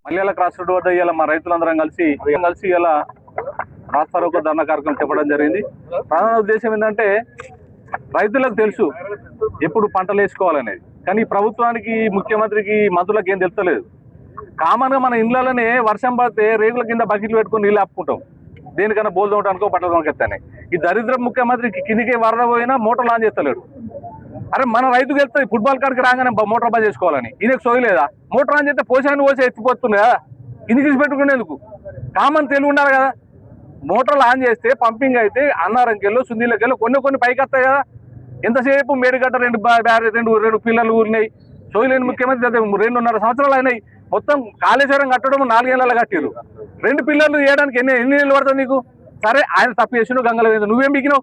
Malyala cross road వద్ద ఇవాళ మా రైతులందరం కలిసి ఇలా రాస్తారోకో ధర్నా కార్యక్రమం చెప్పడం జరిగింది. ప్రధాన ఉద్దేశం ఏంటంటే రైతులకు తెలుసు ఎప్పుడు పంటలు వేసుకోవాలనేది, కానీ ప్రభుత్వానికి ముఖ్యమంత్రికి మంత్రులకు ఏం తెలుస్తలేదు. కామన్గా మన ఇండ్లలోనే వర్షం పడితే రేగుల కింద బకెట్లు పెట్టుకుని నీళ్ళు ఆపుకుంటాం, దేనికన్నా బోల్దోటానికో బట్టలు ఎత్తానే. ఈ దరిద్ర ముఖ్యమంత్రికి కిందికి వరద పోయినా మోటార్ ఆన్ చేస్తలేడు. అరే మన రైతుకు వెళ్తే ఫుట్బాల్ కాడికి రాగానే మోటార్ బంద్ చేసుకోవాలని ఈయనకు సోయలేదా? మోటార్ ఆన్ చేస్తే పోసాన్ని పోసి ఎత్తిపోతుంది కదా, కిందికి పెట్టుకునేందుకు కామన్ తెలివి ఉండాలి కదా. మోటార్లు ఆన్ చేస్తే పంపింగ్ అయితే అన్నారంకెళ్ళు సుందీలకెళ్ళు కొన్ని పైకి వస్తాయి కదా. ఎంతసేపు మేడిగడ్డ రెండు పిల్లలు ఊరినాయి. సోయలేని ముఖ్యమంత్రి 2.5 సంవత్సరాలు అయినాయి. మొత్తం కాళేశ్వరం కట్టడం 4 ఏళ్ళలో కట్టారు. 2 పిల్లలు చేయడానికి ఎన్ని ఏళ్ళు పడుతుంది నీకు? సరే ఆయన తప్పు చేసినావు, గంగల మీద నువ్వేం బిగినావు?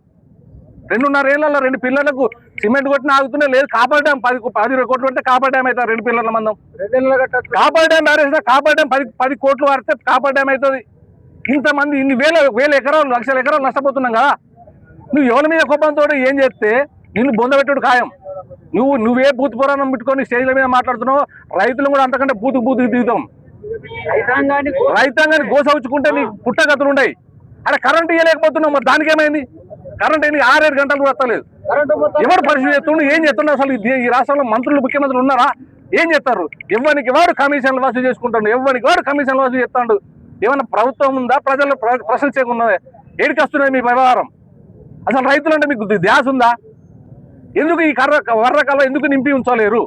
2.5 ఏళ్ళలో 2 పిల్లలకు సిమెంట్ కొట్టిన ఆగుతున్నా లేదు. కాపర్ డ్యామ్ 10 కోట్లు పడితే కాపర్ డ్యామ్ అవుతుంది. 2 పిల్లల మందం కాపర్ డ్యామ్ ఆరేసినా కాపర్ డ్యామ్ 10 కోట్లు పడితే కాపర్ డ్యామ్ అవుతుంది. ఇంతమంది ఇన్ని వేల ఎకరాలు లక్షల ఎకరాలు నష్టపోతున్నాం కదా. నువ్వు ఎవరి మీద కోపంతో ఏం చేస్తే నిన్ను బొందబెట్టుడు ఖాయం. నువ్వే బూత్ పురాణం పెట్టుకొని స్టేజ్ల మీద మాట్లాడుతున్నావు. రైతులు కూడా అంతకంటే బూతుకు దిగుతాం. రైతాంగాన్ని గోసవుచ్చుకుంటే నీకు పుట్టగతులు ఉన్నాయి. అక్కడ కరెంటు ఇవ్వలేకపోతున్నావు, మరి దానికి ఏమైంది? కరెంట్ 6-7 గంటలు కూడా వస్తలేదు. ఎవరు పరిస్థితి చేస్తుండు? ఏం చేస్తుండే? అసలు ఈ రాష్ట్రంలో మంత్రులు ముఖ్యమంత్రులు ఉన్నారా? ఏం చేస్తారు? ఎవరికి వాడు కమిషన్లు వసూలు చేసుకుంటాడు, ఎవరికి వాడు కమిషన్లు వసూలు చేస్తాడు. ఏమన్నా ప్రభుత్వం ఉందా? ప్రజలు ప్రశ్నించకున్నదే ఏడికి వస్తున్నాయి మీ వ్యవహారం? అసలు రైతులు అంటే మీకు ధ్యాస ఉందా? ఎందుకు ఈ వర్రకాలం ఎందుకు నింపి ఉంచలేరు?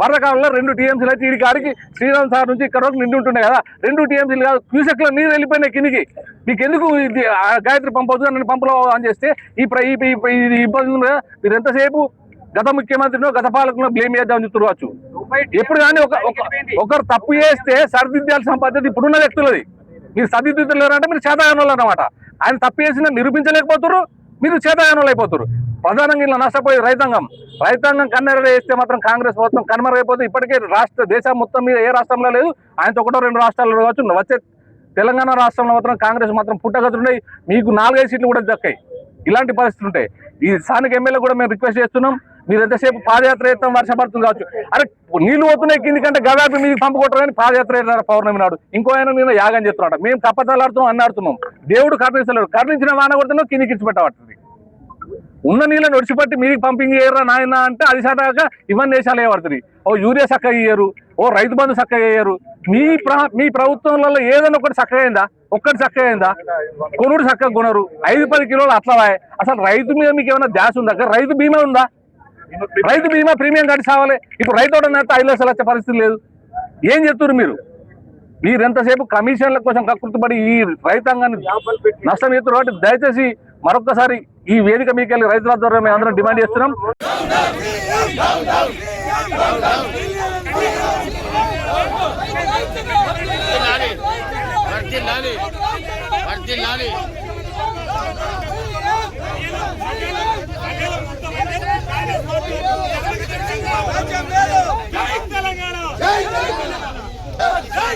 వర్రకాలంలో 2 టీఎంసీలు అయితే ఈ కాడికి శ్రీరామ్ సార్ నుంచి ఇక్కడ వరకు నిండి ఉంటున్నాయి కదా. 2 టీఎంసీలు కాదు, క్యూసెక్లో నీరు వెళ్ళిపోయినాయి కిందికి. మీకు ఎందుకు గాయత్రి పంపవచ్చు నన్ను పంపులో అని చేస్తే ఈ ఇబ్బంది మీరు ఎంతసేపు గత ముఖ్యమంత్రినో గత పాలకునో బ్లేమ్ చేద్దామని చూడవచ్చు. ఎప్పుడు కానీ ఒకరు తప్పు చేస్తే సరిదిద్దాల్సిన పద్ధతి ఇప్పుడున్న వ్యక్తులది. మీరు సరిదిద్దులేరంటే మీరు చేతగానోళ్ళు అన్నమాట. ఆయన తప్పు చేసిన నిరూపించలేకపోతారు, మీరు చేతగానోళ్ళు అయిపోతారు. ప్రధానంగా ఇలా నష్టపోయేది రైతాంగం కన్నెర వేస్తే మాత్రం కాంగ్రెస్ మొత్తం కనుమరుగైపోతే ఇప్పటికే దేశం మొత్తం మీద ఏ రాష్ట్రంలో లేదు, ఆయనతో 1-2 రాష్ట్రాల్లో కావచ్చు. వచ్చే తెలంగాణ రాష్ట్రంలో మాత్రం కాంగ్రెస్ మాత్రం పుట్టగతులున్నాయి. మీకు 4-5 సీట్లు కూడా దక్కాయి. ఇలాంటి పరిస్థితులు ఉంటాయి. ఈ స్థానిక ఎమ్మెల్యే కూడా మేము రిక్వెస్ట్ చేస్తున్నాం, మీరు ఎంతసేపు పాదయాత్ర చేస్తాం వర్షపడుతుంది కావచ్చు, అరే నీళ్లు పోతున్నాయి కిందికంటే గవాపి మీకు పంపుకోవటం కానీ పాదయాత్ర పౌర్ణమి నాడు ఇంకో ఆయన మీద యాగం చేస్తున్నాడు. మేము తప్పతలాడుతున్నాం అన్నాడుతున్నాం. దేవుడు కరుణిస్తలేడు, కరుణించిన వాన కొడుతున్నాం కిందికి ఇచ్చిపెట్టబడుతుంది. ఉన్న నీళ్ళని ఒడిచిపట్టి మీకు పంపింగ్ చేయరా నాయన అంటే అది సదాక ఇవన్నీ దేశాలు వేయబడుతుంది. ఓ యూరియా చక్కగా ఇయ్యరు, ఓ రైతు బంధు చక్కగా వేయరు. మీ ప్రభుత్వంలో ఏదైనా ఒకటి చక్కగా అయిందా? ఒక్కటి చక్కగా అయిందా? కొనుడు చక్కగా కొనరు. 5-10 కిలోలు అట్లా. అసలు రైతు మీద మీకు ఏమైనా ధ్యాస ఉందా? రైతు బీమా ఉందా? రైతు బీమా ప్రీమియం కట్టి సావాలి. ఇప్పుడు రైతు నేత 5 లక్షలు వచ్చే పరిస్థితి లేదు. ఏం చెప్తున్నారు మీరు ఎంతసేపు కమిషన్ల కోసం కక్కుర్తిపడి ఈ రైతాంగాన్ని నష్టం చేస్తున్నారు. కాబట్టి దయచేసి మరొకసారి ఈ వేదిక మీకు వెళ్ళి రైతుల ద్వారా మేము అందరం డిమాండ్ చేస్తున్నాం. జై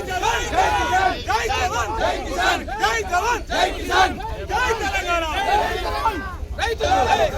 జవాన్ జై కిసాన్ జై తెలంగాణ రైతులు